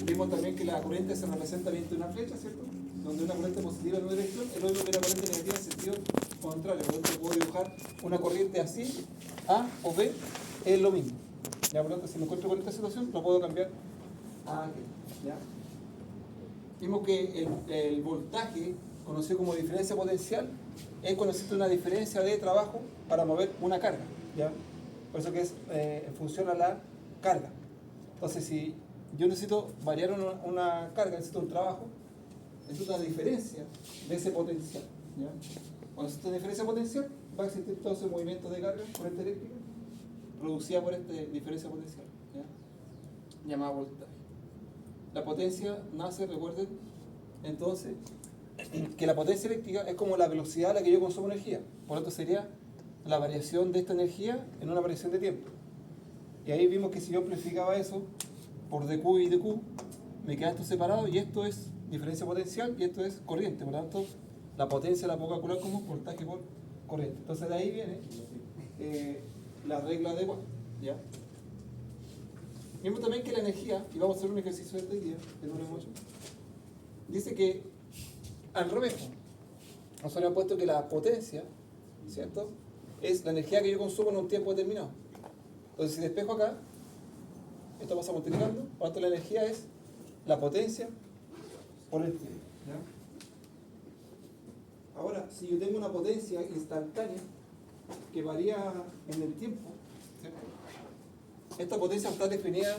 Vimos también que la corriente se representa mediante una flecha, ¿cierto? Donde una corriente positiva en una dirección, el otro que la corriente negativa en sentido contrario. Por lo tanto, puedo dibujar una corriente así, A o B, es lo mismo. Ya, por lo tanto, si me encuentro con esta situación, lo puedo cambiar a aquel. ¿Ya? Vimos que el voltaje, conocido como diferencia potencial, es cuando existe una diferencia de trabajo para mover una carga. ¿Ya? Por eso que es en función a la carga. Entonces, si yo necesito variar una carga, necesito un trabajo, necesito una diferencia de ese potencial. ¿Ya? Cuando existe una diferencia potencial, va a existir todo ese movimiento de carga, corriente eléctrica, producida por esta diferencia potencial, ¿ya? Llamada voltaje. La potencia nace, recuerden, entonces, que la potencia eléctrica es como la velocidad a la que yo consumo energía. Por lo tanto, sería la variación de esta energía en una variación de tiempo. Y ahí vimos que si yo amplificaba eso por dQ y dQ, me queda esto separado y esto es diferencia potencial y esto es corriente. Por lo tanto, la potencia la puedo calcular como voltaje por corriente. Entonces de ahí viene la regla de Watt. ¿Ya? Vimos también que la energía, y vamos a hacer un ejercicio de este día, que no lo hemos hecho, dice que al revés, nosotros hemos puesto que la potencia, ¿cierto?, es la energía que yo consumo en un tiempo determinado. Entonces, si despejo acá, esto pasa multiplicando, por lo tanto la energía es la potencia por el tiempo. ¿Ya? Ahora, si yo tengo una potencia instantánea que varía en el tiempo, ¿cierto?, esta potencia está definida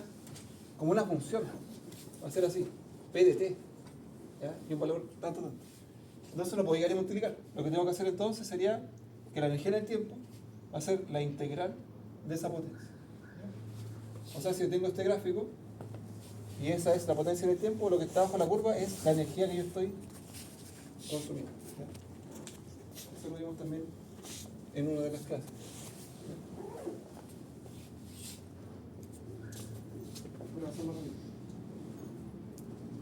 como una función, va a ser así, P de t, ¿ya? Y un valor tanto. Entonces no puedo llegar a multiplicar. Lo que tengo que hacer entonces sería que la energía en el tiempo va a ser la integral de esa potencia. ¿Ya? O sea, si yo tengo este gráfico y esa es la potencia en el tiempo, lo que está bajo la curva es la energía que yo estoy consumiendo. ¿Ya? Eso lo vimos también en una de las clases.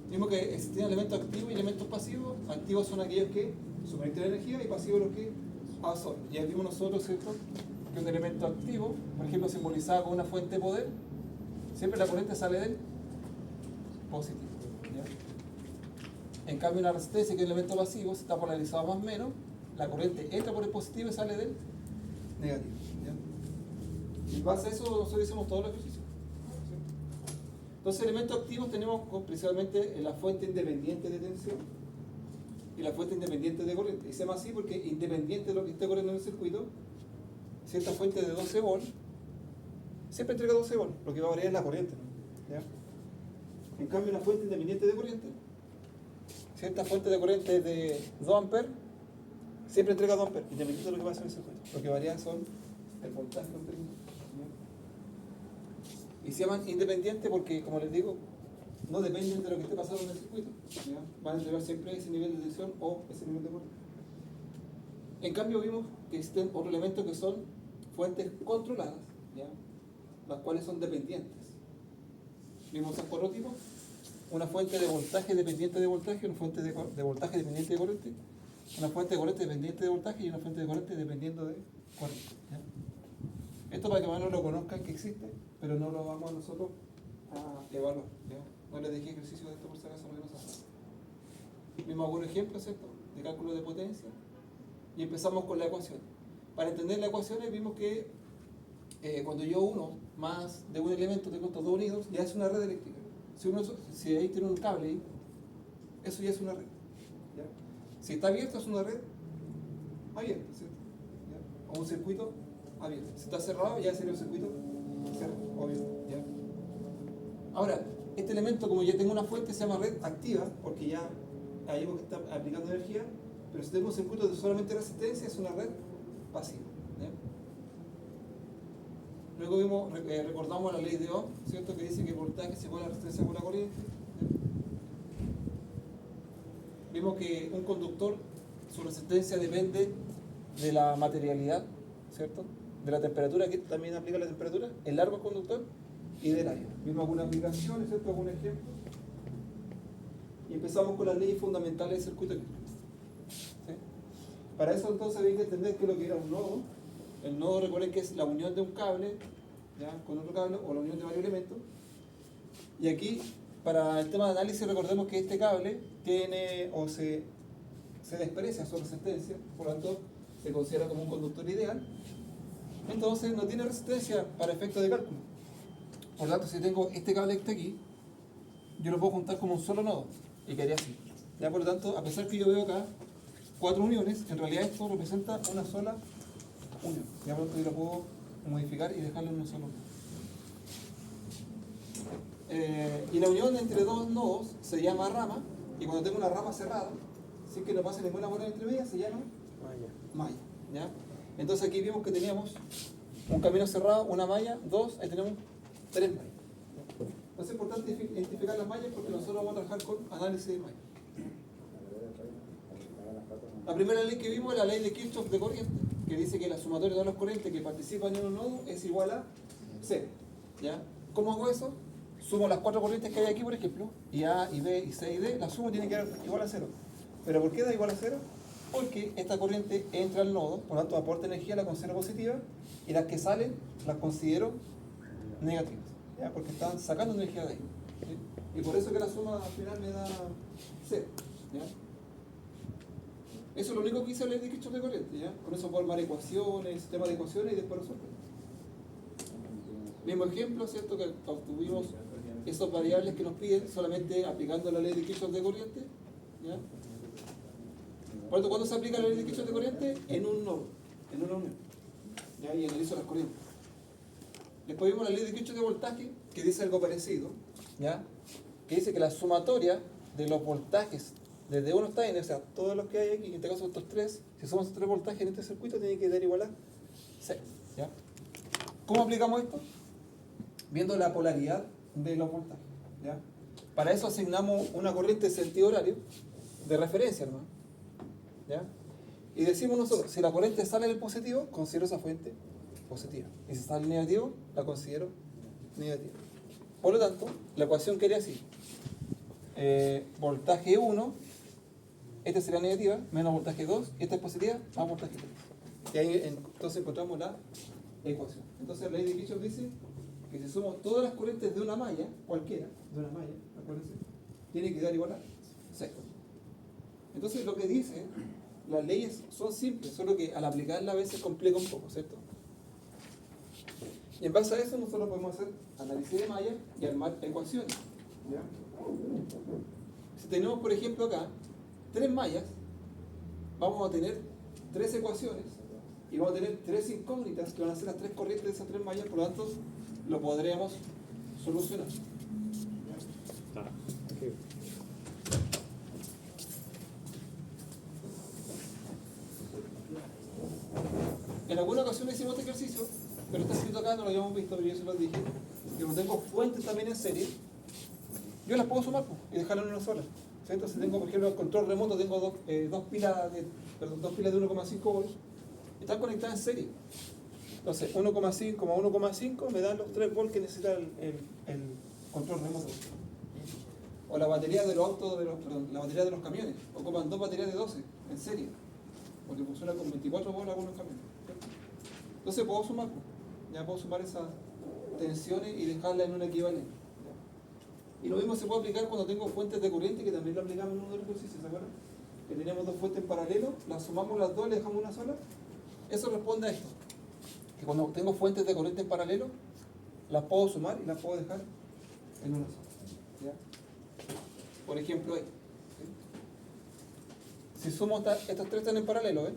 Vimos que existen elementos activos y elementos pasivos. Activos son aquellos que suministran energía y pasivos los que absorben. Y ahí vimos nosotros, ¿cierto?, que un elemento activo, por ejemplo, simbolizado con una fuente de poder, siempre la corriente sale del positivo. ¿Ya? En cambio, una resistencia, que es un elemento pasivo, si está polarizado más o menos, la corriente entra por el positivo y sale del negativo. ¿Ya? Y en base a eso nosotros hicimos todos los ejercicios. Entonces, elementos activos tenemos principalmente la fuente independiente de tensión y la fuente independiente de corriente. Y se llama así porque independiente de lo que esté corriendo en el circuito, cierta fuente de 12 volts siempre entrega 12 volts, lo que va a variar es la corriente, ¿no? ¿Ya? En cambio, una fuente independiente de corriente, cierta fuente de corriente de 2 amperes, siempre entrega 2 amperes, independiente de lo que pasa en el circuito. Lo que varía son el voltaje contra. Y se llaman independientes porque, como les digo, no dependen de lo que esté pasando en el circuito. ¿Ya? Van a entregar siempre ese nivel de tensión o ese nivel de corriente. En cambio, vimos que existen otros elementos que son fuentes controladas, ¿ya?, las cuales son dependientes. Vimos esos 4 tipos: una fuente de voltaje dependiente de voltaje, una fuente de voltaje dependiente de corriente, una fuente de corriente dependiente de voltaje y una fuente de corriente dependiendo de corriente. ¿Ya? Esto para que más no lo conozcan que existe, pero no lo vamos nosotros a evaluar. ¿Ya? No les dejé ejercicio de esto por si acaso no lo saben. Vimos algunos ejemplos, ¿cierto?, de cálculo de potencia y empezamos con la ecuación. Para entender las ecuaciones vimos que cuando yo uno más de un elemento tengo estos dos unidos, ya es una red eléctrica. Si ahí tiene un cable ahí, eso ya es una red. ¿Ya? Si está abierto es una red abierta, ¿cierto? ¿Ya? O un circuito abierto. Si está cerrado ya sería un circuito cerrado, obvio. ¿Ya? Ahora, este elemento, como ya tengo una fuente, se llama red activa, porque ya ahí que está aplicando energía, pero si tengo un circuito de solamente resistencia, es una red pasiva. ¿Ya? Luego recordamos la ley de Ohm, ¿cierto?, que dice que el voltaje se iguala a la resistencia por la corriente. ¿Ya? Vimos que un conductor, su resistencia depende de la materialidad, ¿cierto?, de la temperatura, que también aplica la temperatura, el largo del conductor y del área. Vimos algunas aplicaciones, ¿cierto?, algún ejemplo. Y empezamos con las leyes fundamentales del circuito eléctrico. ¿Sí? Para eso entonces había que entender qué es lo que era un nodo. El nodo, recuerden que es la unión de un cable, ¿ya?, con otro cable, o la unión de varios elementos. Y aquí para el tema de análisis recordemos que este cable tiene o se desprecia su resistencia, por lo tanto se considera como un conductor ideal. Entonces no tiene resistencia para efectos de cálculo. Por lo tanto, si tengo este cable que está aquí, yo lo puedo juntar como un solo nodo y quedaría así. Ya, por lo tanto, a pesar que yo veo acá 4 uniones, en realidad esto representa una sola unión. Ya, por lo tanto, yo lo puedo modificar y dejarlo en una sola unión. Y la unión entre dos nodos se llama rama, y cuando tengo una rama cerrada, sin que no pase ninguna bola entre medias, se llama malla. ¿Ya? Entonces aquí vimos que teníamos un camino cerrado, una malla, dos, ahí tenemos 3 mallas. Entonces es importante identificar las mallas porque nosotros vamos a trabajar con análisis de mallas. La primera ley que vimos es la ley de Kirchhoff de corriente, que dice que la sumatoria de todas las corrientes que participan en un nodo es igual a 0. ¿Ya? ¿Cómo hago eso? Sumo las 4 corrientes que hay aquí, por ejemplo, y A, y B, y C, y D, la sumo tiene que dar igual a 0. ¿Pero por qué da igual a 0? Porque esta corriente entra al nodo, por lo tanto aporta energía, la considero positiva, y las que salen las considero negativas, ¿ya? Porque están sacando energía de ahí, ¿sí? Y por eso que la suma al final me da 0. ¿Ya? Eso es lo único que hice la ley de Kirchhoff de corriente, ¿ya? Con eso puedo armar ecuaciones, sistema de ecuaciones y después resolver. Mismo ejemplo, ¿cierto? Que obtuvimos esas variables que nos piden solamente aplicando la ley de Kirchhoff de corriente, ¿ya? Por lo tanto, ¿cuándo se aplica la ley de Kirchhoff de corriente? En un nodo, en una unión, ¿ya? Y analizo las corrientes. Después vimos la ley de Kirchhoff de voltaje, que dice algo parecido, ¿ya? Que dice que la sumatoria de los voltajes desde 1 hasta n, o sea, todos los que hay aquí, en este caso estos 3, si somos estos 3 voltajes en este circuito, tiene que dar igual a 6, ¿ya? ¿Cómo aplicamos esto? Viendo la polaridad de los voltajes, ¿ya? Para eso asignamos una corriente de sentido horario de referencia, hermano, ¿ya? Y decimos nosotros, si la corriente sale en el positivo, considero esa fuente positiva. Y si sale en el negativo, la considero negativa. Por lo tanto, la ecuación quedaría así. Voltaje 1, esta sería negativa, menos voltaje 2, y esta es positiva, más voltaje 3. Y ahí entonces encontramos la ecuación. Entonces la ley de Kirchhoff dice que si sumo todas las corrientes de una malla, cualquiera, de una malla, acuérdense, tiene que dar igual a 6. Entonces lo que dice, las leyes son simples, solo que al aplicarlas a veces complica un poco, ¿cierto? Y en base a eso nosotros podemos hacer análisis de mallas y armar ecuaciones, ¿ya? Si tenemos, por ejemplo, acá 3 mallas, vamos a tener 3 ecuaciones y vamos a tener 3 incógnitas que van a ser las 3 corrientes de esas 3 mallas, por lo tanto lo podremos solucionar. En alguna ocasión hicimos este ejercicio, pero está escrito acá, no lo habíamos visto, pero yo se los dije, que como tengo fuentes también en serie, yo las puedo sumar y dejarlas en una sola. ¿Sí? Entonces tengo, por ejemplo, el control remoto, tengo dos pilas de 1,5 volts, están conectadas en serie. Entonces 1,5 más 1,5 me dan los 3 volts que necesita el control remoto. O la batería de los autos, la batería de los camiones, ocupan 2 baterías de 12 en serie, porque funciona con 24 volts algunos camiones. Entonces puedo sumar, ya puedo sumar esas tensiones y dejarlas en un equivalente. Y lo mismo se puede aplicar cuando tengo fuentes de corriente, que también lo aplicamos en uno de los ejercicios, ¿se acuerdan? Que tenemos 2 fuentes en paralelo, las sumamos las 2 y le dejamos una sola. Eso responde a esto, que cuando tengo fuentes de corriente en paralelo, las puedo sumar y las puedo dejar en una sola, ¿ya? Por ejemplo, ahí, ¿sí? Si sumo estas 3 están en paralelo, ¿eh?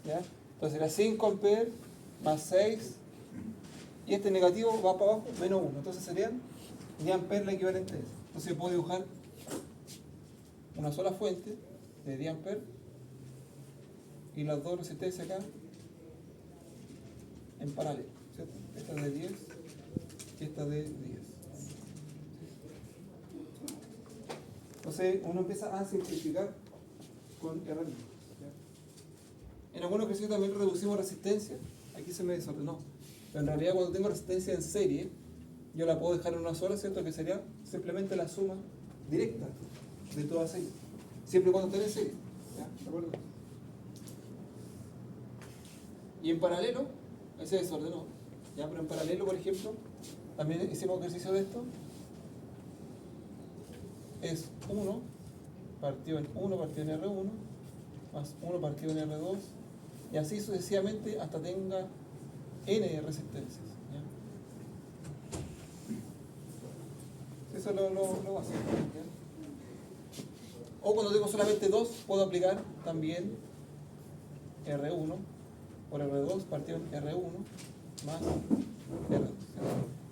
¿Ya? Entonces era 5 amperes más 6, y este negativo va para abajo, menos 1, entonces serían 10 amperes la equivalente a eso. Entonces puedo dibujar una sola fuente de 10 amperes y las 2 resistencias acá en paralelo, ¿cierto? Esta de 10 y esta de 10. Entonces uno empieza a simplificar con herramientas, ¿ya? En algunos ejercicios también reducimos resistencia, aquí se me desordenó, pero en realidad cuando tengo resistencia en serie, yo la puedo dejar en una sola, ¿cierto? Que sería simplemente la suma directa de todas ellas, siempre y cuando estén en serie, ¿ya? ¿De acuerdo? Y en paralelo, ahí se desordenó, ¿ya? Pero en paralelo, por ejemplo, también hicimos ejercicio de esto, es 1 partido en 1 partido en R1 más 1 partido en R2 y así sucesivamente hasta tenga n resistencias. ¿Ya? Eso es lo básico. ¿Ya? O cuando tengo solamente 2, puedo aplicar también R1 por R2 partido en R1 más R2.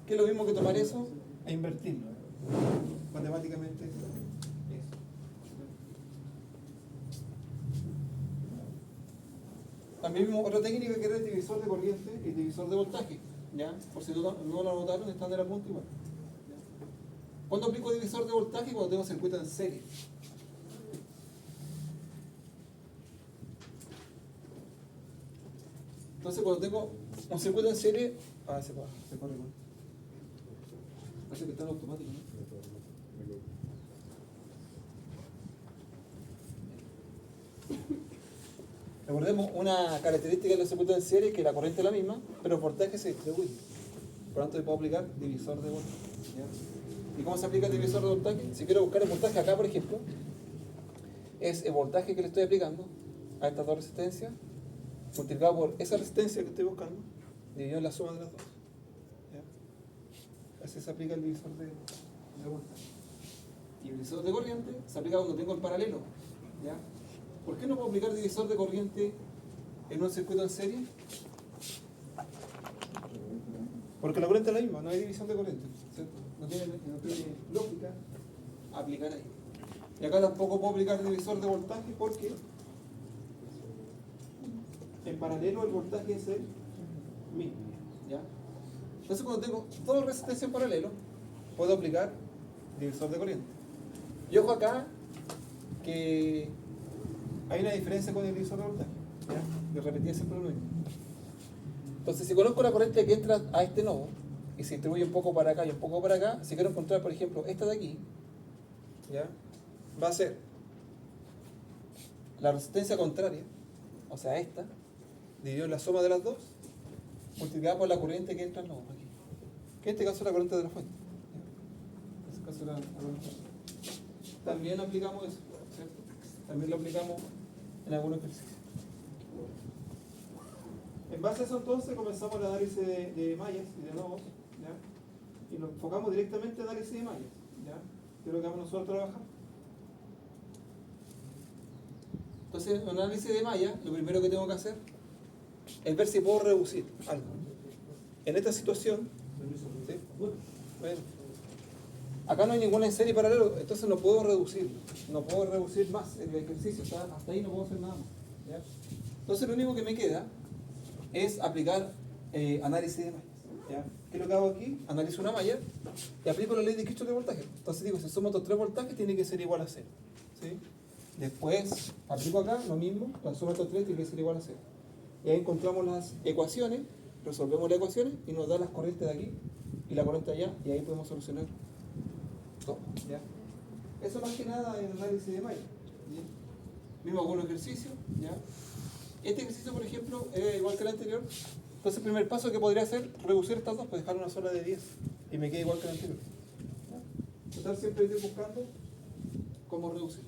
Que es lo mismo que tomar eso e invertirlo. Matemáticamente eso. También vimos otra técnica que era el divisor de corriente y el divisor de voltaje. ¿Ya? Por si no lo anotaron, están en la punta igual. ¿Ya? ¿Cuándo aplico divisor de voltaje? Cuando tengo circuito en serie. Entonces cuando tengo un circuito en serie, se corre igual. Parece que está en automático, ¿no? Recordemos una característica de los circuitos en serie es que la corriente es la misma, pero el voltaje se distribuye. Por lo tanto, yo puedo aplicar divisor de voltaje. ¿Ya? ¿Y cómo se aplica el divisor de voltaje? Si quiero buscar el voltaje acá, por ejemplo, es el voltaje que le estoy aplicando a estas dos resistencias, multiplicado por esa resistencia que estoy buscando, dividido en la suma de las dos. ¿Ya? Así se aplica el divisor de voltaje. Y el divisor de corriente se aplica cuando tengo el paralelo. ¿Ya? ¿Por qué no puedo aplicar divisor de corriente en un circuito en serie? Porque la corriente es la misma, no hay división de corriente, ¿cierto? No tiene lógica aplicar ahí. Y acá tampoco puedo aplicar divisor de voltaje porque en paralelo el voltaje es el mismo. ¿Ya? Entonces cuando tengo dos resistencias en paralelo, puedo aplicar divisor de corriente. Y ojo acá que hay una diferencia con el divisor de voltaje. ¿Ya? Yo repetía siempre lo mismo. Entonces, si conozco la corriente que entra a este nodo y se distribuye un poco para acá y un poco para acá, si quiero encontrar, por ejemplo, esta de aquí, ¿ya? Va a ser la resistencia contraria, o sea, esta, dividido en la suma de las dos, multiplicada por la corriente que entra al nodo aquí. Que en este caso es la corriente de la fuente. ¿Ya? En este caso es la corriente. También aplicamos eso, ¿cierto? También lo aplicamos en algunos ejercicios. En base a eso entonces comenzamos el análisis de mallas y de nodos, ¿ya? Y nos enfocamos directamente en análisis de mallas, ¿ya? Que es lo que vamos nosotros a trabajar. Entonces, en el análisis de mallas, lo primero que tengo que hacer es ver si puedo reducir algo. En esta situación, ¿sí? Bueno, acá no hay ninguna en serie paralelo, entonces no puedo reducir más el ejercicio, hasta ahí no puedo hacer nada más, ¿ya? Entonces lo único que me queda es aplicar análisis de mallas. ¿Ya? ¿Qué es lo que hago aquí? Analizo una malla y aplico la ley de Kirchhoff de voltaje. Entonces digo, si sumo estos tres voltajes tiene que ser igual a 0. ¿Sí? Después aplico acá lo mismo, la suma de estos tres tiene que ser igual a 0. Y ahí encontramos las ecuaciones, resolvemos las ecuaciones y nos da las corrientes de aquí y la corriente de allá y ahí podemos solucionar todo. ¿Ya? Eso más que nada en análisis de mallas. Mismo algunos ejercicios. ¿Ya? Este ejercicio, por ejemplo, es igual que el anterior. Entonces el primer paso que podría hacer, reducir estas dos, pues dejar una sola de 10 y me queda igual que el anterior. ¿Ya? Total, siempre estoy buscando cómo reducir.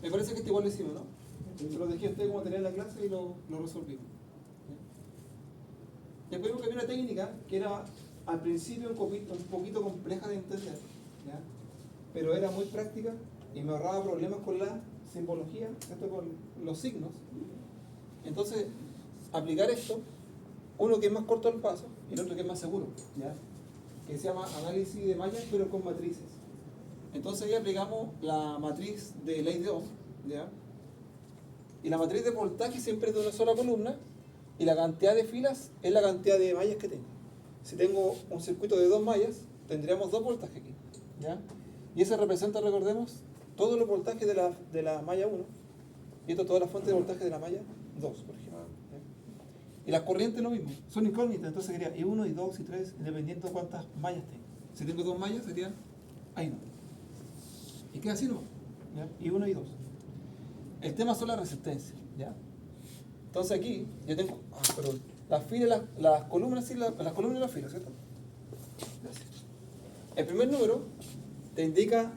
Me parece que este igual lo hicimos, ¿no? Se lo dejé a usted como tenía en la clase y lo resolvimos. ¿Ya? Después vimos que había una técnica que era al principio un poquito compleja de entender, ¿ya? Pero era muy práctica y me ahorraba problemas con la simbología, ¿cierto? Con los signos. Entonces, aplicar esto, uno que es más corto al paso y el otro que es más seguro, ¿ya? Que se llama análisis de mallas pero con matrices. Entonces ahí aplicamos la matriz de ley de Ohm, ¿ya? Y la matriz de voltaje siempre es de una sola columna y la cantidad de filas es la cantidad de mallas que tengo. Si tengo un circuito de 2 mallas, tendríamos 2 voltajes aquí, ¿ya? Y ese representa, recordemos, todos los voltajes de la malla 1 y esto todas las fuentes de voltaje de la malla 2, por ejemplo. ¿Ya? Y las corrientes lo mismo, son incógnitas, entonces sería I1, I2, I3, independiente de cuántas mallas tengo. Si tengo 2 mallas, serían I1. Y queda así, ¿no? ¿Ya? I1 y I2. El tema son las resistencias, ¿ya? Entonces aquí, yo tengo, las filas, las columnas, sí, las columnas y las filas, ¿cierto? Gracias. El primer número te indica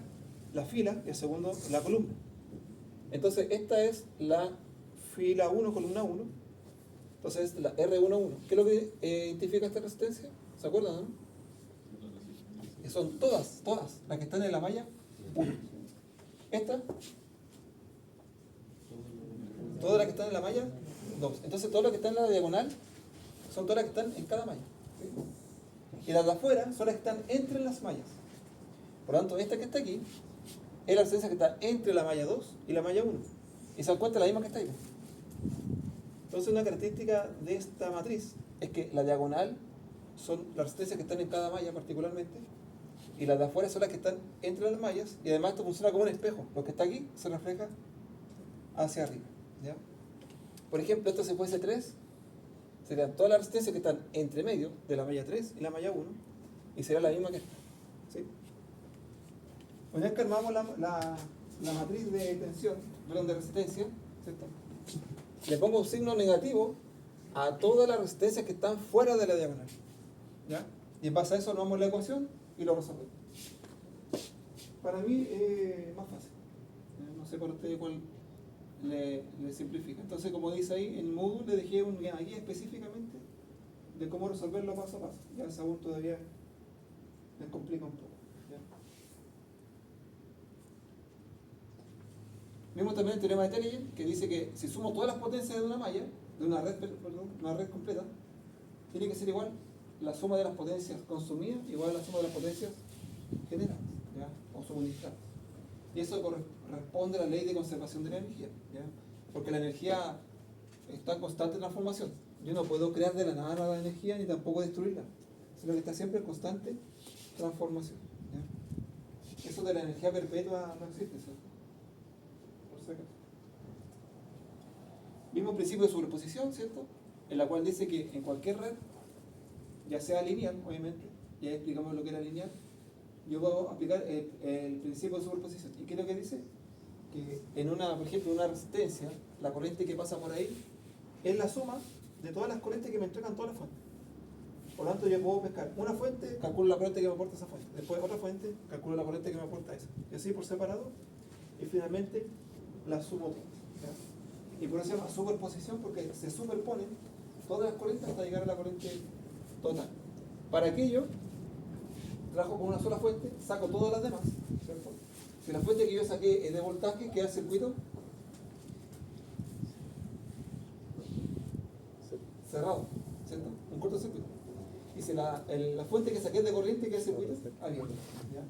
la fila y el segundo la columna. Entonces esta es la fila 1, columna 1. Entonces la R11. ¿Qué es lo que identifica esta resistencia? ¿Se acuerdan, no? Que son todas las que están en la malla 1. Esta, todas las que están en la malla 2. Entonces todas las que están en la diagonal son todas las que están en cada malla. ¿Sí? Y las de afuera son las que están entre las mallas. Por lo tanto, esta que está aquí es la resistencia que está entre la malla 2 y la malla 1. Y se dan cuenta la misma que está ahí. Entonces una característica de esta matriz es que la diagonal son las resistencias que están en cada malla particularmente, y las de afuera son las que están entre las mallas, y además esto funciona como un espejo. Lo que está aquí se refleja hacia arriba. ¿Ya? Por ejemplo, esto se fuese 3, serían todas las resistencias que están entre medio de la malla 3 y la malla 1, y será la misma que esta. ¿Sí? Una vez que armamos la matriz de tensión, perdón, de resistencia, ¿cierto? Le pongo un signo negativo a todas las resistencias que están fuera de la diagonal. ¿Ya? Y en base a eso armamos la ecuación y lo resolvemos. Para mí es más fácil. No sé para ustedes cuál le simplifica. Entonces, como dice ahí, en Moodle le dejé una guía específicamente de cómo resolverlo paso a paso. Ya esa aún todavía les complica un poco. ¿Ya? Vimos también el teorema de Telegen, que dice que si sumo todas las potencias de una malla, de una red, una red completa, tiene que ser igual la suma de las potencias consumidas igual a la suma de las potencias generadas, ¿ya? O suministradas. Y eso corresponde a la ley de conservación de la energía, ¿ya? Porque la energía está en constante transformación. Yo no puedo crear de la nada la energía ni tampoco destruirla, sino que está siempre en constante transformación, ¿ya? Eso de la energía perpetua no existe, ¿cierto? Por si acaso. Mismo principio de superposición, ¿cierto? En la cual dice que en cualquier red, ya sea lineal, obviamente, ya explicamos lo que era lineal, yo puedo aplicar el principio de superposición. ¿Y qué es lo que dice? Que en una, por ejemplo, una resistencia, la corriente que pasa por ahí es la suma de todas las corrientes que me entregan todas las fuentes. Por lo tanto, yo puedo pescar una fuente, calculo la corriente que me aporta esa fuente. Después otra fuente, calculo la corriente que me aporta esa. Y así por separado, y finalmente la sumo todas, ¿ya? Y por eso se llama superposición, porque se superponen todas las corrientes hasta llegar a la corriente total. Para aquello, trabajo con una sola fuente, saco todas las demás, ¿cierto? Si la fuente que yo saqué es de voltaje, queda el circuito cerrado, ¿cierto? Un cortocircuito. Y si la fuente que saqué es de corriente, queda el circuito abierto, ¿ya?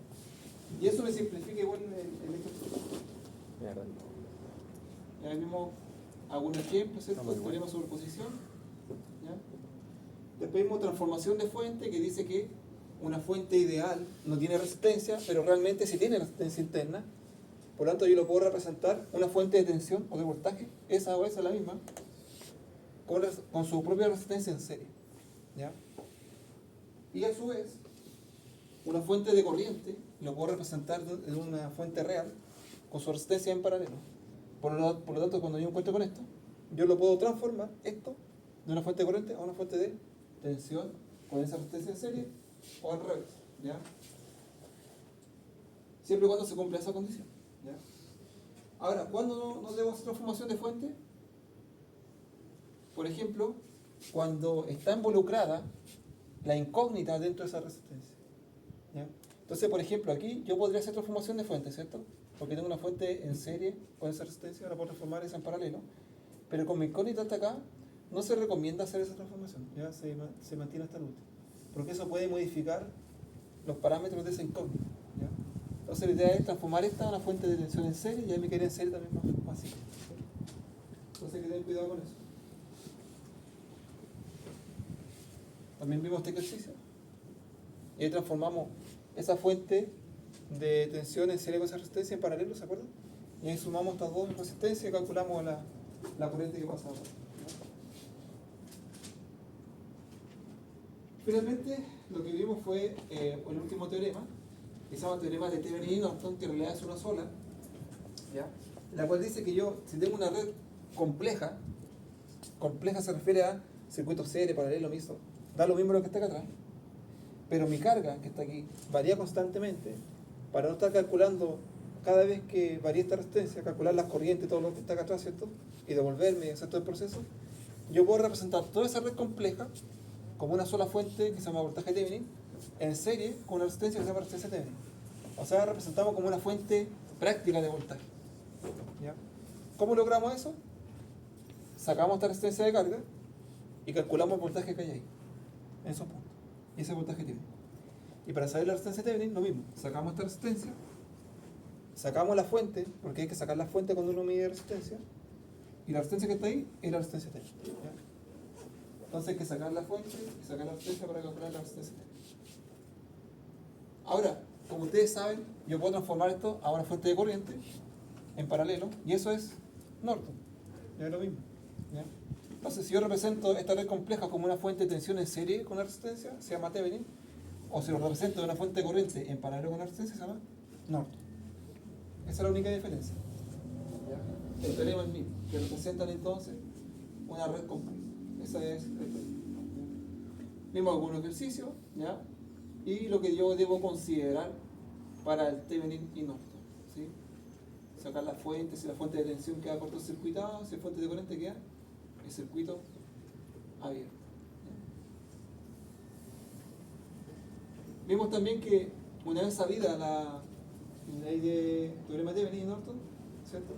Y eso me simplifica igual el ejercicio. Ya mismo hago un ejemplo, ¿cierto? Teorema de superposición, ¿ya? Después vimos transformación de fuente, que dice que una fuente ideal no tiene resistencia, pero realmente sí tiene resistencia interna. Por lo tanto, yo lo puedo representar una fuente de tensión o de voltaje, esa o esa la misma, con su propia resistencia en serie, ¿ya? Y a su vez, una fuente de corriente lo puedo representar en una fuente real con su resistencia en paralelo. Por lo tanto, cuando yo encuentro con esto, yo lo puedo transformar esto de una fuente de corriente a una fuente de tensión con esa resistencia en serie o al revés, ¿ya? Siempre y cuando se cumpla esa condición, ¿ya? Ahora, ¿cuándo no debo hacer transformación de fuente? Por ejemplo, cuando está involucrada la incógnita dentro de esa resistencia, ¿ya? Entonces, por ejemplo, aquí yo podría hacer transformación de fuente, ¿cierto? Porque tengo una fuente en serie con esa resistencia, ahora puedo transformar esa en paralelo, pero con mi incógnita hasta acá, no se recomienda hacer esa transformación, ¿ya? Se mantiene hasta el último, porque eso puede modificar los parámetros de esa incógnita, ¿ya? Entonces la idea es transformar esta a una fuente de tensión en serie, y ahí me quería en serie también más simple. Entonces hay que tener cuidado con eso. También vimos este ejercicio, y ahí transformamos esa fuente de tensión en serie con esa resistencia en paralelo, ¿se acuerdan? Y ahí sumamos estas dos resistencias y calculamos la corriente que pasa ahora. Finalmente, lo que vimos fue el último teorema, que se llama teorema de Thevenin y Norton, que en realidad es una sola, ¿ya? La cual dice que yo, si tengo una red compleja se refiere a circuito serie, paralelo, mixto, da lo mismo lo que está acá atrás, pero mi carga, que está aquí, varía constantemente. Para no estar calculando cada vez que varía esta resistencia, calcular las corrientes, todo lo que está acá atrás, ¿cierto? Y devolverme, hacer todo el proceso, yo puedo representar toda esa red compleja como una sola fuente que se llama voltaje Thevenin, en serie con una resistencia que se llama resistencia Thevenin. O sea, representamos como una fuente práctica de voltaje. ¿Ya? ¿Cómo logramos eso? Sacamos esta resistencia de carga y calculamos el voltaje que hay ahí, en esos puntos. Y ese voltaje Thevenin. Y para saber la resistencia Thevenin, lo mismo. Sacamos esta resistencia, sacamos la fuente, porque hay que sacar la fuente cuando uno mide resistencia, y la resistencia que está ahí es la resistencia Thevenin. ¿Ya? Entonces hay que sacar la fuente y sacar la resistencia para calcular la resistencia Thevenin. Ahora, como ustedes saben, yo puedo transformar esto a una fuente de corriente en paralelo, y eso es Norton. Ya es lo mismo. ¿Ya? Entonces, si yo represento esta red compleja como una fuente de tensión en serie con la resistencia, se llama Thevenin, o si lo represento de una fuente de corriente en paralelo con la resistencia, se llama Norton. Esa es la única diferencia. ¿Ya? El teorema es mismo, que representan entonces una red compleja. Esa es el teorema. Mismo algunos ejercicios, ¿ya? Y lo que yo debo considerar para el Thevenin y Norton. ¿Sí? Sacar la fuente, si la fuente de tensión queda cortocircuitada, si la fuente de corriente queda el circuito abierto. Vimos también que una vez sabida la ley de teorema de Thevenin y Norton, ¿cierto?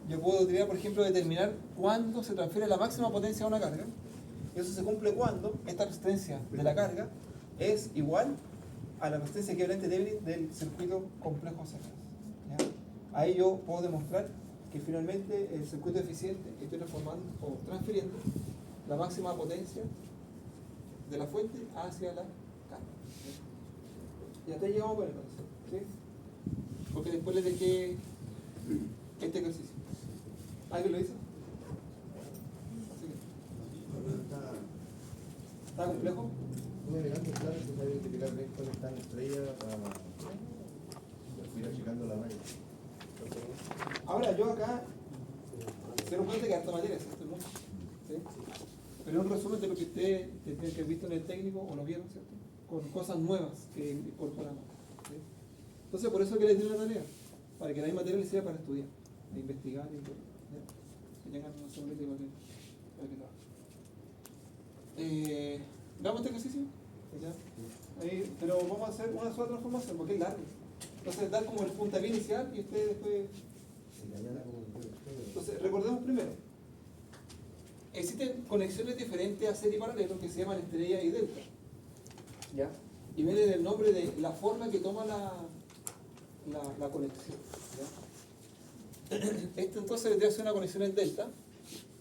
Yo puedo tirar, por ejemplo, determinar cuándo se transfiere la máxima potencia a una carga. Y eso se cumple cuando esta resistencia de la carga es igual a la resistencia equivalente Thevenin del circuito complejo cerrado. Ahí yo puedo demostrar que finalmente el circuito eficiente estoy transformando o transfiriendo la máxima potencia de la fuente hacia la carga. Y hasta ahí llegamos con el proceso, ¿sí? Porque después les dejé este ejercicio. ¿Alguien lo hizo? Así que, ¿está complejo? Muy elegante, claro, que sabe identificar bien cuáles están estrellas para ir achicando la raya. Ahora, yo acá se nos cuenta que harta materia, ¿cierto? Mucho, ¿sí? Pero es un resumen de lo que ustedes tienen que haber visto en el técnico o lo vieron, ¿cierto? Con cosas nuevas que incorporamos. ¿Sí? Entonces, por eso que les di una tarea, para que la misma materia les sirva para estudiar, de investigar y todo. ¿Ya? Que tengan una sobrita para que lo hagan. ¿Damos este ejercicio? ¿Ya? Ahí, pero vamos a hacer una sola transformación porque es largo. Entonces, dar como el puntapié inicial y ustedes después. Entonces, recordemos primero. Existen conexiones diferentes a serie y paralelo que se llaman estrella y delta. ¿Ya? Y viene del nombre de la forma que toma la conexión. ¿Ya? Esto entonces vendría a ser una conexión en delta,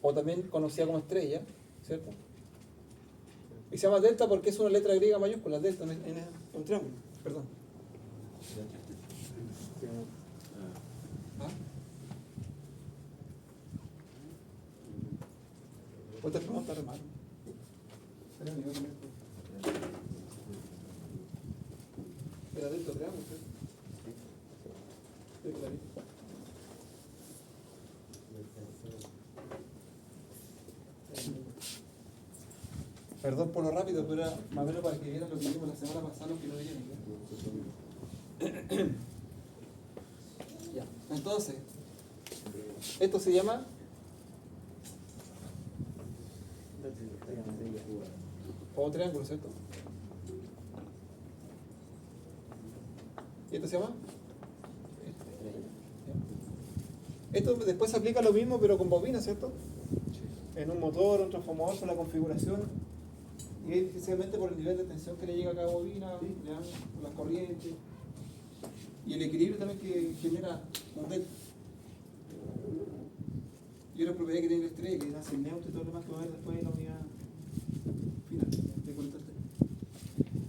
o también conocida como estrella, ¿cierto? Y se llama delta porque es una letra griega mayúscula, delta, en un triángulo, perdón. ¿Ah? Otra pregunta, hermano. Era delta triángulo, ¿cierto? Sí, clarito. Perdón por lo rápido, pero era más o menos para que vieran lo que vimos la semana pasada, los que no vieron. Ya. Entonces, esto se llama o triángulo, ¿cierto? ¿Y esto se llama? Esto después se aplica lo mismo, pero con bobina, ¿cierto? En un motor, un transformador, con la configuración. Y es especialmente por el nivel de tensión que le llega a cada bobina, ¿ya? Por las corrientes. Y el equilibrio también que genera un delta. Y una propiedad que tiene la estrella, que hace el neutro y todo lo demás que va a ver después en la unidad final.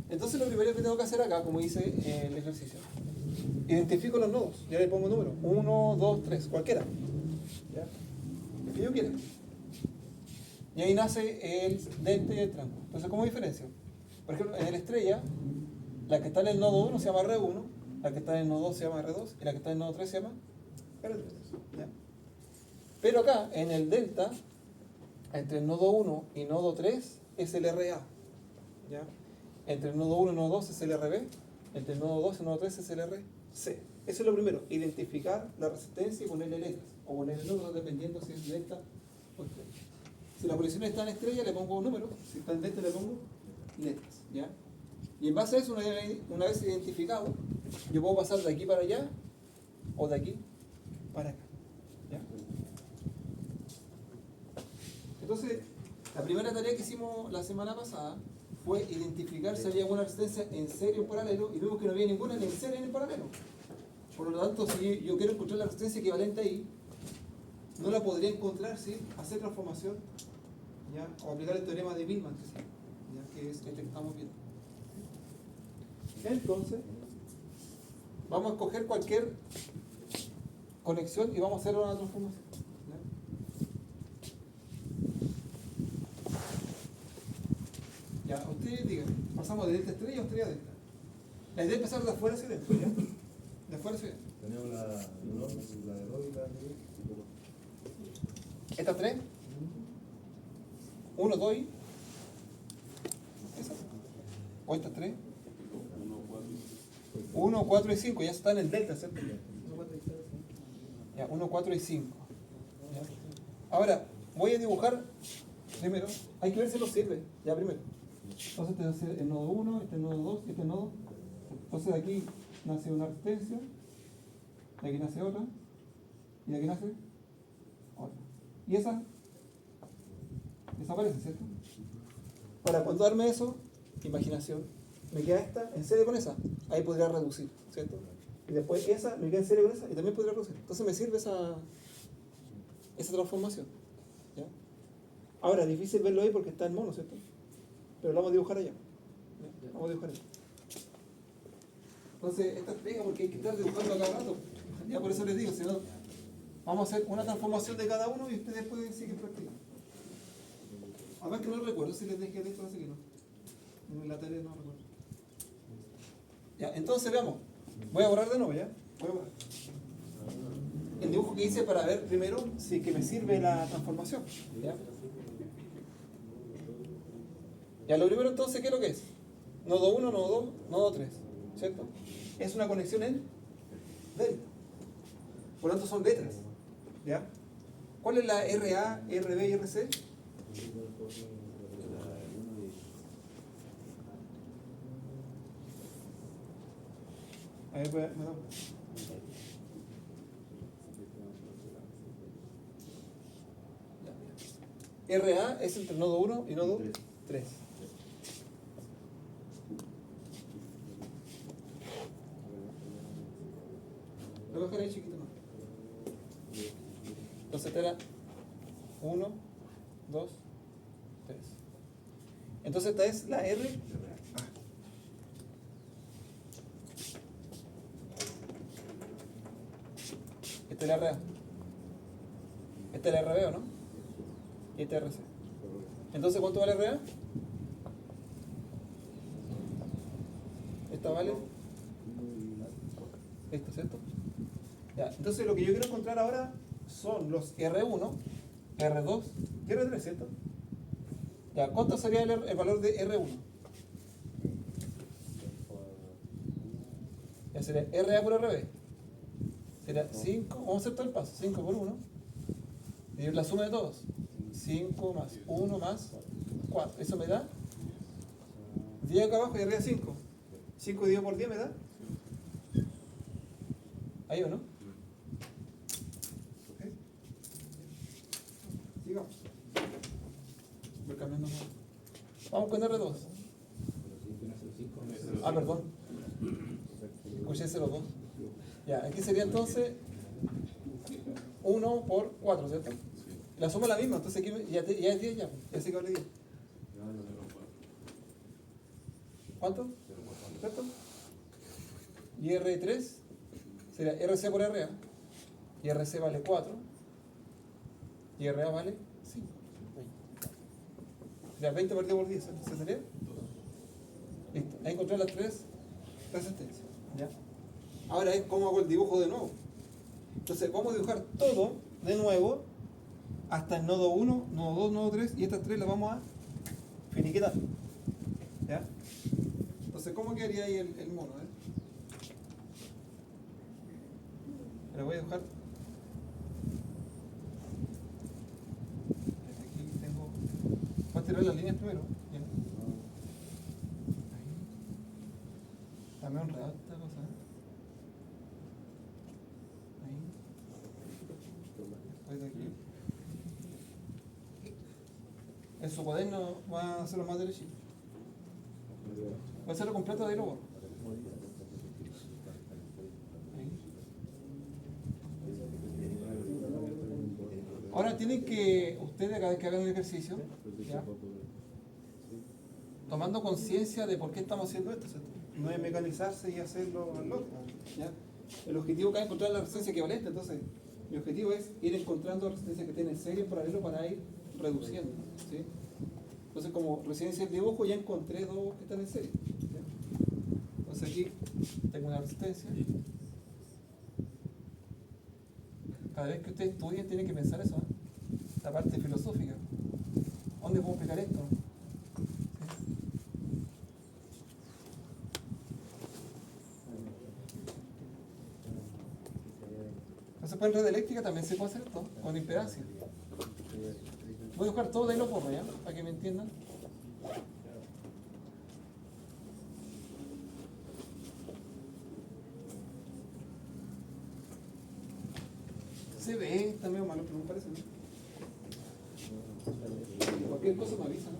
Entonces lo primero que tengo que hacer acá, como dice el ejercicio, identifico los nodos, ya le pongo número, 1, 2, 3, cualquiera, ¿ya? El que yo quiera. Y ahí nace el delta y el triángulo. Entonces, ¿cómo diferencio? Por ejemplo, en la estrella, la que está en el nodo 1 se llama R1, la que está en el nodo 2 se llama R2 y la que está en el nodo 3 se llama R3. ¿Ya? Pero acá, en el delta, entre el nodo 1 y nodo 3 es el RA. ¿Ya? Entre el nodo 1 y el nodo 2 es el RB, entre el nodo 2 y el nodo 3 es el RB. C. Eso es lo primero, identificar la resistencia y ponerle letras, o ponerle números dependiendo si es delta o estrella. Si la posición está en estrella le pongo números, si está en delta le pongo letras, ¿ya? Y en base a eso, una vez identificado, yo puedo pasar de aquí para allá o de aquí para acá, ¿ya? Entonces, la primera tarea que hicimos la semana pasada fue identificar si había alguna resistencia en serie o en paralelo, y vimos que no había ninguna ni en serie ni en paralelo. Por lo tanto, si yo quiero encontrar la resistencia equivalente ahí, no la podría encontrar sin hacer transformación, ¿ya? O aplicar el teorema de Millman, ¿ya? Que es este que estamos viendo. Entonces, vamos a escoger cualquier conexión y vamos a hacer una transformación, ¿ya? Ya, ustedes digan, pasamos de delta a estrella o estrella a delta. La idea es pasar de afuera hacia adentro, ¿ya? De afuera hacia adentro. Tenemos la de dos y la de ¿Estas tres? 1, 2 y... ¿Esa? ¿O estas tres? 1, 4 y 5, ya están en el delta, ¿cierto? Ya, 1, 4 y 5. ¿Ya? Ahora, voy a dibujar primero, hay que ver si nos sirve, ya primero. Entonces este va a ser el nodo 1, este es el nodo 2 y este es el nodo. Entonces de aquí nace una resistencia, de aquí nace otra, y de aquí nace otra. Y esa desaparece, ¿cierto? Para cuando arme eso, imaginación, me queda esta en serie con esa, ahí podría reducir, ¿cierto? Y después esa me queda en serie con esa y también podría reducir. Entonces me sirve esa transformación, ¿ya? Ahora, difícil verlo ahí porque está en mono, ¿cierto? Pero lo vamos a dibujar allá, ¿ya? Vamos a dibujar allá. Entonces, esta es pega porque hay que estar dibujando a cada rato. Ya por eso les digo, si no, vamos a hacer una transformación de cada uno y ustedes pueden seguir practicando. Además que no recuerdo si les dejé de esto, así que no. En la tarea no recuerdo. Ya, entonces veamos. Voy a borrar de nuevo, ¿ya? Voy a borrar. El dibujo que hice para ver primero si que me sirve la transformación. ¿Ya? Ya, lo primero entonces, ¿qué es lo que es? Nodo 1, nodo 2, nodo 3. ¿Cierto? Es una conexión en delta. Por lo tanto son letras. ¿Ya? ¿Cuál es la RA, RB y RC? A ver, pues, me da. RA es entre nodo 1 y nodo 3. Lo voy a dejar ahí chiquito, ¿no? Entonces esta era 1, 2, 3. Entonces esta es la R. Esta es la RA. Esta es la RB, ¿o no? Y esta es RC. Entonces, ¿cuánto vale RA? Esta vale esto, ¿cierto? Ya, entonces lo que yo quiero encontrar ahora son los R1, R2 y R3, ¿cierto? Ya, ¿cuánto sería el valor de R1? Ya sería RA por RB. Sería 5, vamos a hacer todo el paso, 5 por 1. Dividir la suma de todos. 5 más 1 más 4. Eso me da 10 acá abajo y arriba 5. 5 dividido por 10 me da. ¿Ahí o no? ¿Okay? Sigamos. Voy cambiando más. Vamos con R2. Ah, perdón. Escuché 0,2. Ya, aquí sería entonces 1 por 4, ¿cierto? La suma es la misma, entonces aquí ya es 10 ya. Ya sé que vale 10. ¿Cuánto? ¿Cierto? Y R3 sería RC por RA. Y RC vale 4. Y RA vale 5. Sería 20 partido por 10. ¿Se sería? Listo. Ahí encontré las 3 resistencias. ¿Ya? Ahora es cómo hago el dibujo de nuevo. Entonces vamos a dibujar todo de nuevo hasta el nodo 1, nodo 2, nodo 3 y estas 3 las vamos a finiquitar. ¿Ya? Entonces, ¿cómo quedaría ahí el mono? Pero voy a dibujar. Aquí tengo. Voy a tirar las líneas primero. Bien. Ahí. Dame un rato esta cosa. Ahí. Después de aquí. En su cuaderno va a hacerlo más derechito. Va a hacerlo completo de ahí luego. Ahora tienen que, ustedes cada vez que hagan el ejercicio, ¿ya? Tomando conciencia de por qué estamos haciendo esto, ¿cierto? No es mecanizarse y hacerlo al loco, ¿ya? El objetivo acá es encontrar la resistencia equivalente, entonces mi objetivo es ir encontrando resistencias que tienen serie en paralelo para ir reduciendo, ¿sí? Entonces como resistencia del dibujo ya encontré dos que están en serie, ¿ya? Entonces aquí tengo una resistencia. Cada vez que ustedes estudien tienen que pensar eso, ¿eh? La parte filosófica. ¿Dónde puedo aplicar esto? ¿Sí? Entonces, en red eléctrica también se puede hacer esto, con impedancia. Voy a buscar todo de ahí lo pongo, ¿ya? Para que me entiendan. Se ve, está medio malo, pero me parece, ¿no? Cualquier cosa me avisa, ¿no?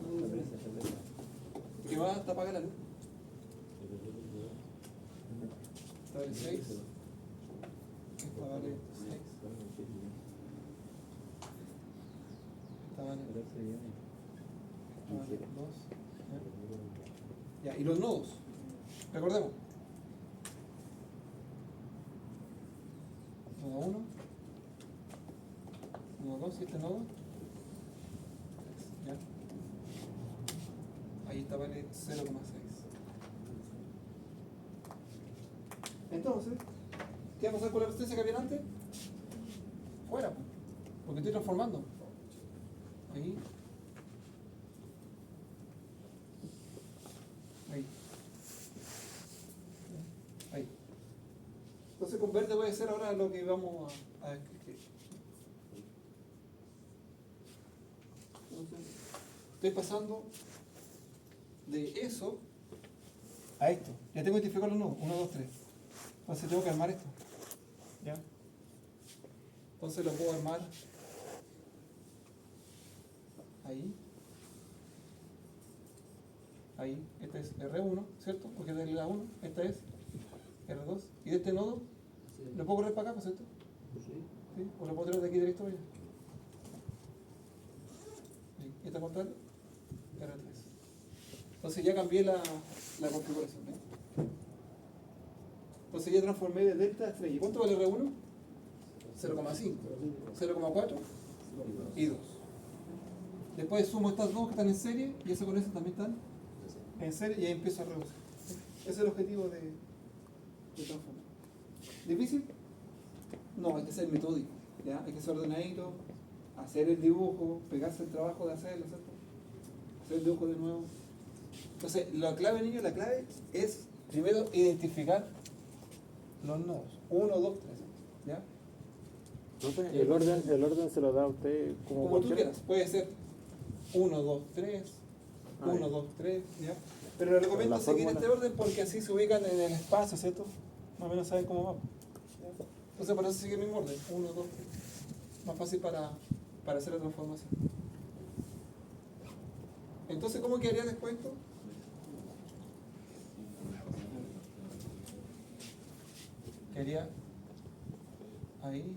Que va hasta apagar la luz. Esta vale 6. Esta vale 6. Esta vale 2. Ya, y los nodos. Recordemos. Nodo 1. Nodo 2 y este nodo. ¿Ya? Ahí está, vale 0,6. Entonces, ¿qué va a pasar con la resistencia que había antes? Fuera, pues, porque estoy transformando. Ahí. Ahí. Ahí. Entonces con verde voy a hacer ahora lo que vamos a escribir. Entonces, estoy pasando de eso a esto. Ya tengo identificado los nodos. 1, 2, 3. Entonces tengo que armar esto. ¿Ya? Entonces lo puedo armar ahí. Ahí. Este es R1, ¿cierto? Porque es de la 1. Esta es R2. Y de este nodo, ¿lo puedo correr para acá, ¿cierto? ¿Sí? O lo puedo traer de aquí directo allá. Y esta contraria, R3. Entonces ya cambié la configuración. ¿Eh? Entonces ya transformé de delta a estrella. ¿Cuánto vale R1? 0,5, 0,4 y 2. Después sumo estas dos que están en serie y eso con eso también están en serie y ahí empiezo a reducir. Ese es el objetivo de transformar. ¿Difícil? No, hay que ser metódico, ¿ya? Hay que ser ordenadito, hacer el dibujo, pegarse el trabajo de hacerlo, ¿cierto? Hacer el dibujo de nuevo. Entonces, la clave, niños, la clave es primero identificar los nodos. 1, 2, 3, ¿ya? El orden se lo da a usted Como tú quieras, puede ser 1, 2, 3, 1, 2, 3, ¿ya? Pero les recomiendo seguir este orden porque así se ubican en el espacio, ¿cierto? Más o menos saben cómo va. ¿Ya? Entonces por eso sigue el mismo orden, 1, 2, 3. Más fácil para hacer la transformación. Entonces, ¿cómo quedaría después esto? Quedaría ahí.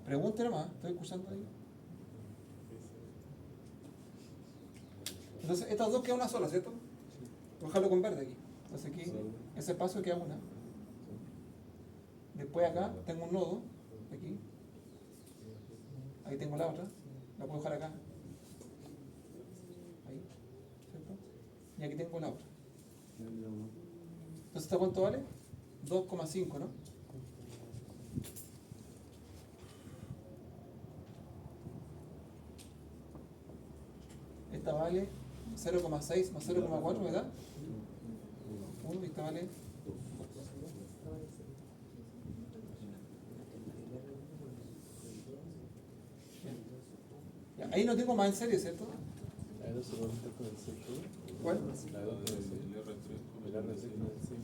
Pregúntale más, estoy escuchando ahí. Entonces, estas dos quedan una sola, ¿cierto? Voy a dejarlo con verde aquí. Entonces aquí, ese espacio queda una. Después acá tengo un nodo, aquí. Ahí tengo la otra, la puedo dejar acá. Ahí, ¿cierto? Y aquí tengo la otra. Entonces, ¿esto cuánto vale? 2,5, ¿no? esta vale 0,6 más 0,4, ¿verdad? 1 y esta vale. Ya, ahí no tengo más en serie, ¿cierto? La E2 se conecta con el 5. ¿Cuál? La E2 con el 5. El R6 con el 5.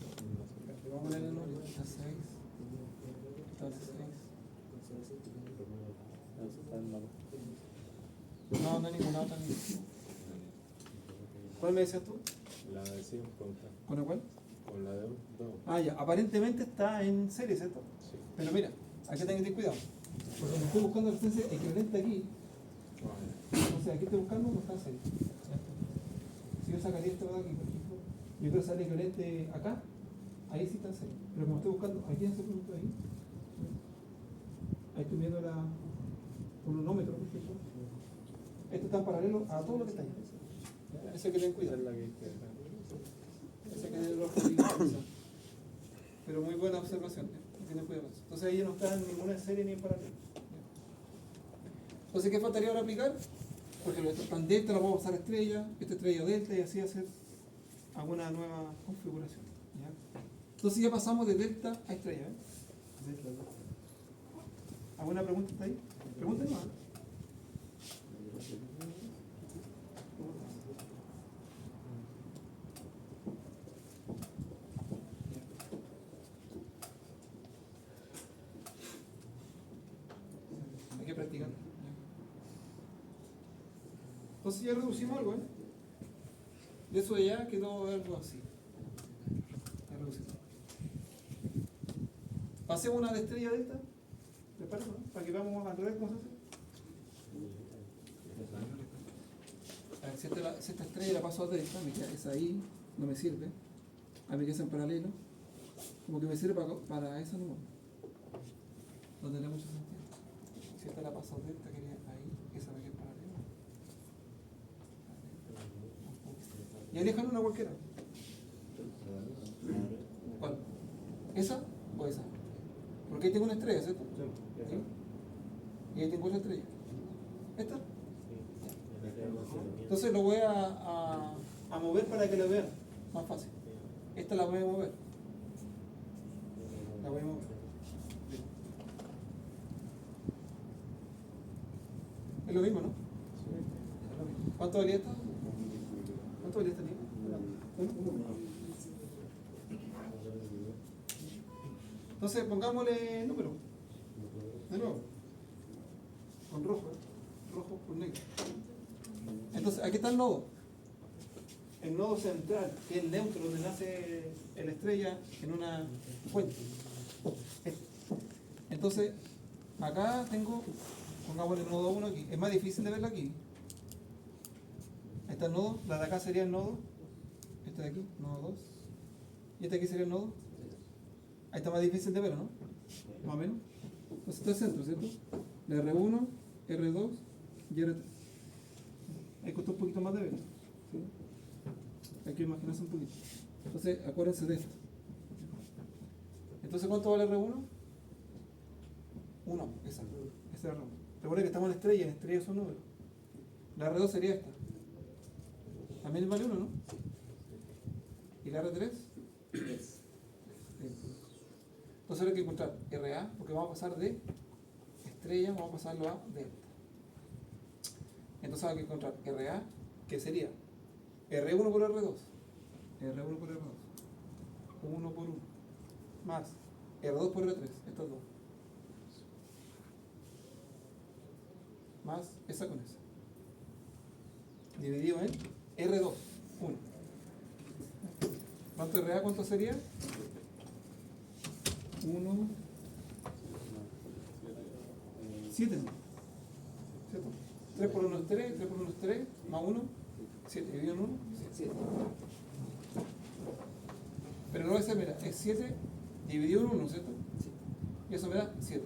Vamos a poner el nombre. Esta 6. Esta 6. Eso está en mano. No, no hay ninguna otra. ¿Cuál me decías tú? La de 5 ¿Con la cuál? con la de 2. Ah, ya. Aparentemente está en serie, ¿cierto? Sí. Pero mira, hay que tener cuidado. Porque cuando estoy buscando el equivalente aquí, entonces aquí estoy buscando no está en serie. Si yo sacaría esto de aquí, por ejemplo, yo quiero salir equivalente acá, ahí sí está en serie. Pero como estoy buscando aquí en ese punto ahí estoy viendo el cronómetro, por ejemplo. Esto está en paralelo a todo lo que está ahí. Eso hay que tener cuidado. Esa es la que hay que dejar. Ese que tiene rojo y pero muy buena observación, tiene cuidado con eso. Entonces ahí no está en ninguna serie ni en paralelo. Entonces, ¿qué faltaría ahora aplicar? Porque los están delta, la vamos a pasar a estrella, esta estrella delta y así hacer alguna nueva configuración. ¿Ya? Entonces ya pasamos de delta a estrella. ¿Alguna pregunta está ahí? Pregúntenos. Hay que practicar. Entonces ya reducimos algo, ¿eh? De eso de ya quedó algo así. Ya reducimos. Pasemos una de estrella delta. ¿Les parece? ¿No? Para que veamos al revés cómo se hace. A ver, si esta estrella la paso a delta, me queda esa ahí, no me sirve. A mí que es en paralelo. Como que me sirve para esa no. No tiene mucho sentido. Si esta la paso a delta, quería ahí, esa me queda en paralelo. Y elijan una cualquiera. ¿Cuál? ¿Esa o esa? Porque ahí tengo una estrella, ¿cierto? ¿Sí? Y ahí tengo otra estrella. ¿Esta? Entonces lo voy a mover para que lo vean. Más fácil. Esta la voy a mover. La voy a mover. Es lo mismo, ¿no? Es lo mismo. ¿Cuánto valía esta? ¿Cuánto valía esta niña? Entonces pongámosle número. De nuevo. Con rojo, ¿eh? Rojo con negro. Entonces aquí está el nodo. El nodo central, que es el neutro, donde nace la estrella en una fuente. Entonces, acá tengo, pongámosle el nodo 1 aquí. Es más difícil de verlo aquí. Ahí está el nodo, la de acá sería el nodo. Este de aquí, nodo 2. Y este aquí sería el nodo. Ahí está más difícil de verlo, ¿no? Más o menos. Entonces está el centro, ¿cierto? La R1, R2 y R3. Ahí costó un poquito más de ver. ¿Sí? Hay que imaginarse un poquito. Entonces, acuérdense de esto. Entonces, ¿cuánto vale R1? 1, esa. Esa es R1. Recuerden que estamos en estrella, en estrella son números. La R2 sería esta. También vale 1, ¿no? ¿Y la R3? 3. Entonces hay que encontrar RA, porque vamos a pasar de estrella, vamos a pasarlo a delta. Entonces hay que encontrar RA, que sería R1 por R2, R1 por R2, 1 por 1, más R2 por R3, estos dos, más esa con esa, dividido en R2, 1. ¿Cuánto RA? ¿Cuánto sería? 1, 7, ¿no? ¿Cierto? 3 por 1 es 3, 3 por 1 es 3, más 1, 7, dividido en 1, 7. Pero no ese, mira, es 7 dividido en 1, ¿cierto? Y eso me da 7.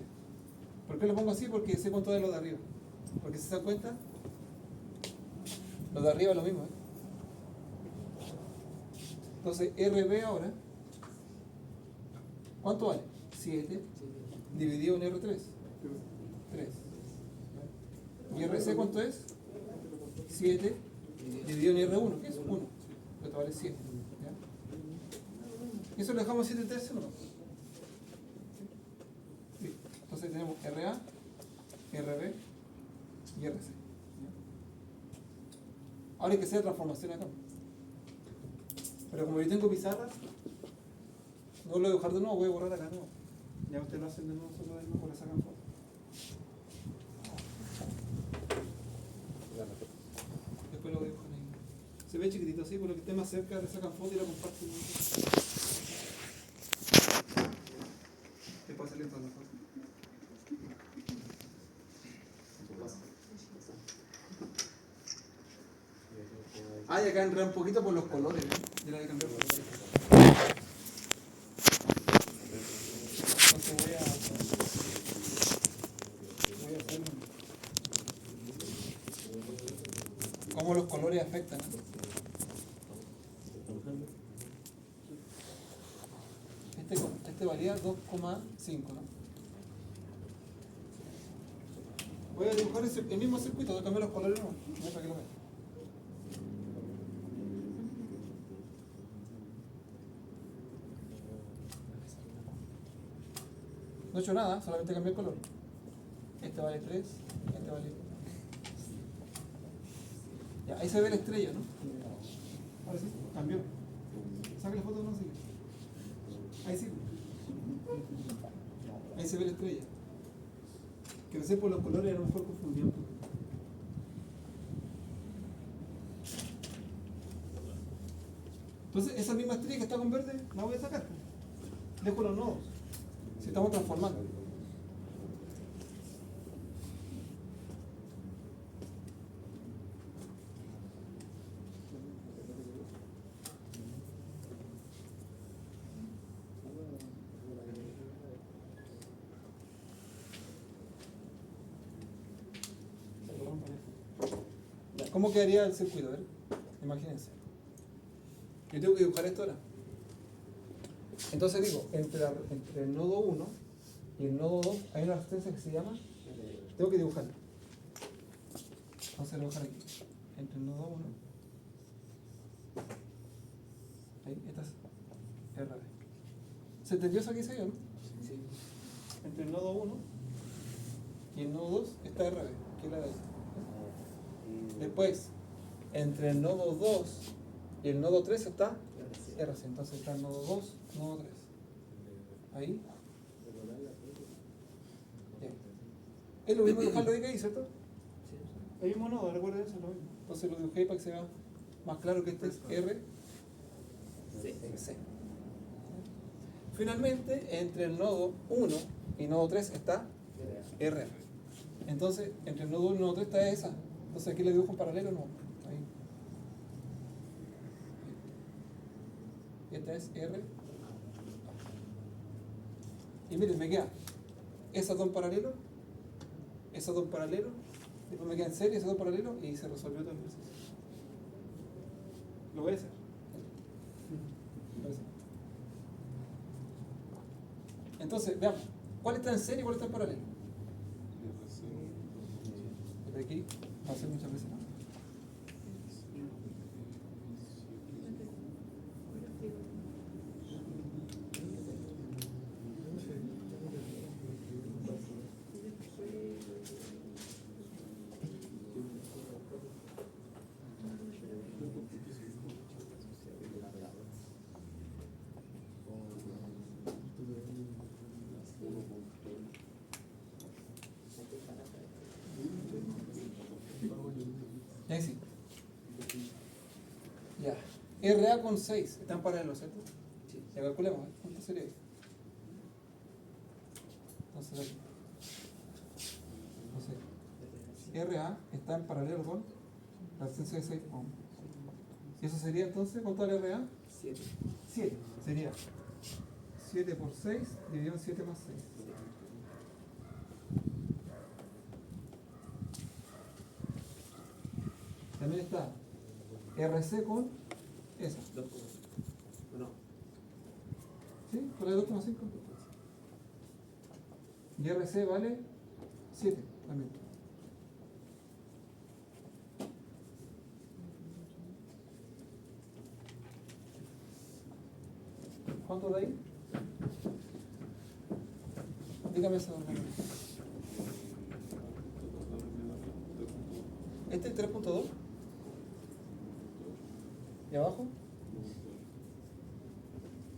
¿Por qué lo pongo así? Porque sé cuánto es lo de arriba. Porque si se dan cuenta, lo de arriba es lo mismo, ¿eh? Entonces, RB ahora, ¿cuánto vale? 7 dividido en R3. 3. ¿Y RC cuánto es? 7 dividido en R1, que es 1. Esto vale 7. ¿Ya? Eso lo dejamos 7 tercios, ¿no? Sí. Entonces tenemos RA, RB y RC. ¿Ya? Ahora hay que hacer transformación acá. Pero como yo tengo pizarras, no lo voy a dibujar de nuevo, voy a borrar acá de nuevo. Ya ustedes lo hacen de nuevo, solo de nuevo, le sacan foto. Después lo dibujan ahí. Se ve chiquitito así, por lo que esté más cerca le sacan foto y la comparten. Después salir todas las fotos. Ah, y acá enredé un poquito por los colores, ¿no? Yo la voy a cambiar por colores. Entonces voy a hacer cómo los colores afectan, ¿no? Este valía 2,5, ¿no? Voy a dibujar el mismo circuito, voy a cambiar los colores, ¿no? Para que lo vean. No he hecho nada, solamente cambié el color. Este vale 3, este vale... Ya, ahí se ve la estrella, ¿no? Ahora sí, cambió. Saca la foto, no sigue. Ahí sí. Ahí se ve la estrella. Que no sé por los colores, a lo mejor confundí un poco. Entonces, esa misma estrella que está con verde, la voy a sacar. Dejo los nodos. Si estamos transformando. ¿Cómo quedaría el circuito? A ver, imagínense. Yo tengo que dibujar esto ahora. Entonces digo, entre el nodo 1 y el nodo 2 hay una resistencia que se llama, tengo que dibujarla. Vamos a dibujar aquí. Entre el nodo 1, ahí, esta es RB. ¿Se entendió eso que hice yo, no? Sí. Entre el nodo 1 y el nodo 2 está RB, que es la de ahí. Después, entre el nodo 2 y el nodo 3 está RC. Entonces está el nodo 2, nodo 3. Ahí. Bien. Es lo mismo dibujarlo de ahí, ¿cierto? El mismo nodo, recuerden eso, es lo mismo. Entonces lo dibujé para que se vea más claro que este es R. C. Finalmente, entre el nodo 1 y nodo 3 está RF. Entonces, entre el nodo 1 y el nodo 3 está esa. Entonces aquí le dibujo en paralelo, no. Ahí. Esta es R. Y miren, me queda esas dos en paralelo, después me quedan serie, esas dos paralelos y se resolvió todo el proceso. Lo voy a hacer. Entonces, veamos, ¿cuál está en serie y cuál está en paralelo? Desde aquí, va a ser muchas veces, ¿no? Ya sí. Ya. RA con 6. Están paralelos, ¿cierto? Sí. Ya calculemos, ¿eh? ¿Cuánto sería eso? Entonces, aquí. Entonces, RA está en paralelo con la resistencia de 6 ohms. ¿Y eso sería entonces cuánto vale RA? 7. 7. Sería 7 por 6 dividido en 7 más 6. También está RC con esa. No. ¿Sí? Por ahí 2,5. Y RC vale 7 también. ¿Cuánto da ahí? Dígame eso. ¿Este es 3.2? ¿Y abajo?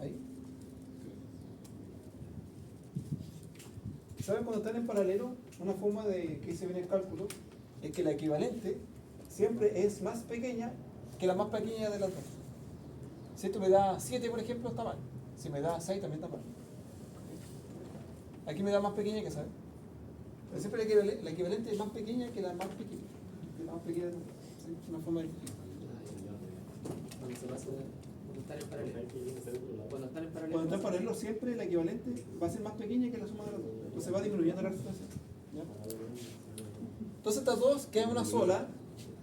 Ahí. ¿Saben cuando están en paralelo? Una forma de que se ve en el cálculo es que la equivalente siempre es más pequeña que la más pequeña de las dos. Si esto me da 7, por ejemplo, está mal. Si me da 6, también está mal. Aquí me da más pequeña que 6. Pero siempre la equivalente es más pequeña que la más pequeña. Que la más pequeña de las dos. ¿Sí? Una forma de... Cuando se pasa cuando están en paralelo. Cuando están en paralelo. Cuando está en paralelo, siempre la equivalente va a ser más pequeña que la suma de las dos. Entonces va disminuyendo la resultación. ¿Ya? Entonces estas dos quedan una sola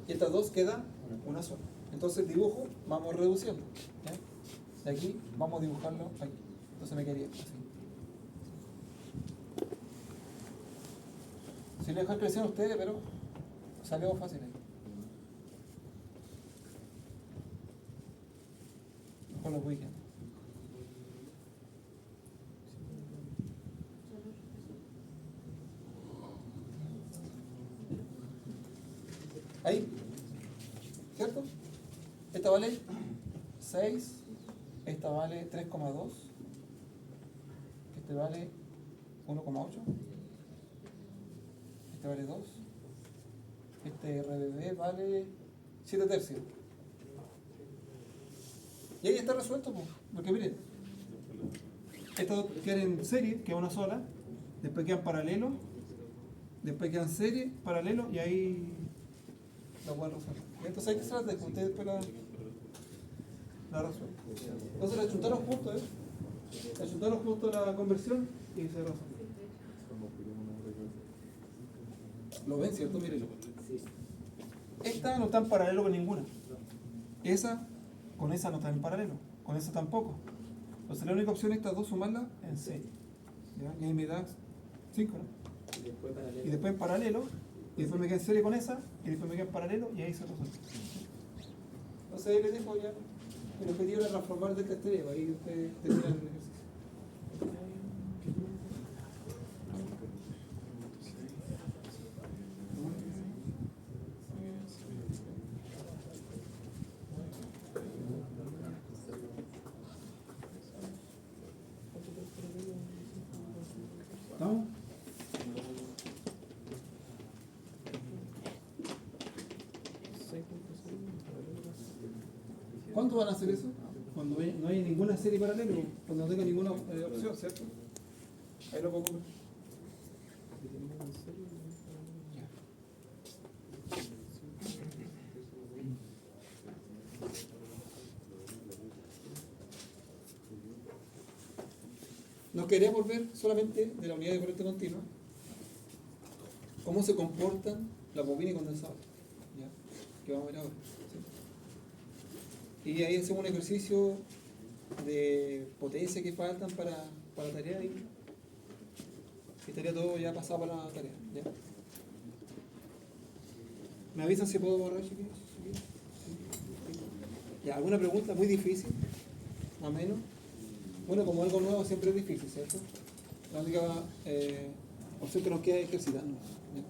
y estas dos quedan una sola. Entonces el dibujo vamos reduciendo. ¿Ya? De aquí vamos a dibujarlo aquí. Entonces me quedaría así. Si le dejan crecer a ustedes, pero salió fácil ahí. Mejor los weekends. Ahí, ¿cierto? Esta vale 6, esta vale 3,2, este vale 1,8, este vale 2, este RBB vale 7 tercios. Y ahí está resuelto, porque miren, estas dos quedan en serie, que es una sola, después quedan paralelos, después quedan serie, paralelo, y ahí lo pueden resolver. Entonces hay que hacer de que ustedes después la resuelven. Entonces le chuntaron juntos, le chuntaron juntos la conversión y se resuelve. ¿Lo ven, cierto? Mírenlo. Esta no está en paralelo con ninguna. Esa con esa no está en paralelo, con esa tampoco. Entonces la única opción es estas dos sumarlas en serie. ¿Ya? Y ahí me da 5, ¿no? Y después en paralelo, y después me queda en serie con esa, y después me queda en paralelo, y ahí se resuelve. Entonces ahí les dejo ya. El objetivo era transformar del castellano, ahí ustedes terminan el ejercicio. ¿Estamos? ¿Cuánto van a hacer eso? Cuando no hay ninguna serie paralela, cuando no tenga ninguna opción, ¿cierto? Ahí lo puedo comer. Nos queremos ver solamente de la unidad de corriente continua cómo se comportan las bobinas y condensadores, ¿ya? Que vamos a ver ahora. ¿Sí? Y ahí hacemos un ejercicio de potencia que faltan para la tarea y estaría todo ya pasado para la tarea. ¿Ya? ¿Me avisan si puedo borrar, chiquillos? ¿Ya? ¿Alguna pregunta muy difícil? ¿Más o menos? Bueno, como algo nuevo siempre es difícil, ¿cierto? La única opción que nos queda es ejercitarnos. ¿Ya?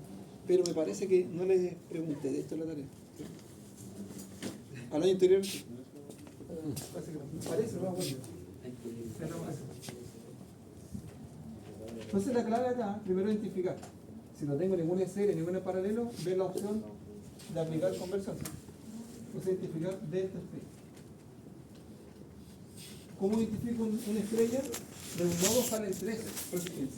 Pero me parece que no les pregunté de esto en la tarea. ¿Al año interior? Parece que no. Parece, ¿no? Bueno. Entonces la clave acá, primero identificar. Si no tengo ninguna serie, ningún paralelo, ver la opción de aplicar conversión. Entonces identificar delta estrella. ¿Cómo identifico una estrella? De un nodo salen 3 resistencias.